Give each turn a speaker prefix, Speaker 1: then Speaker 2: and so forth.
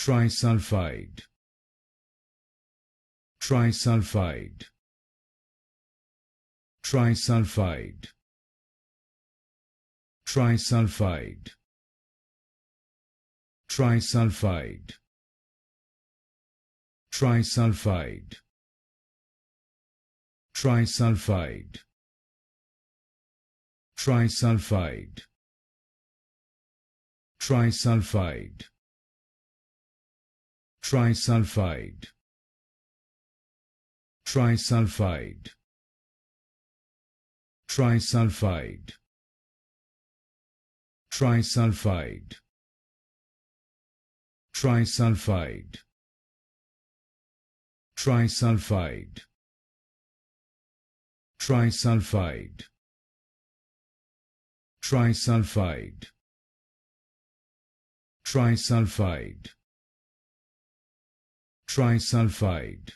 Speaker 1: Trisulphide, Trisulphide, Trisulphide, Trisulphide, Trisulphide, Trisulphide, Trisulphide, Trisulphide, Trisulphide, Trisulphide, Trisulphide, Trisulphide, Trisulphide, Trisulphide, Trisulphide, Trisulphide, Trisulphide, Trisulphide, Trisulphide,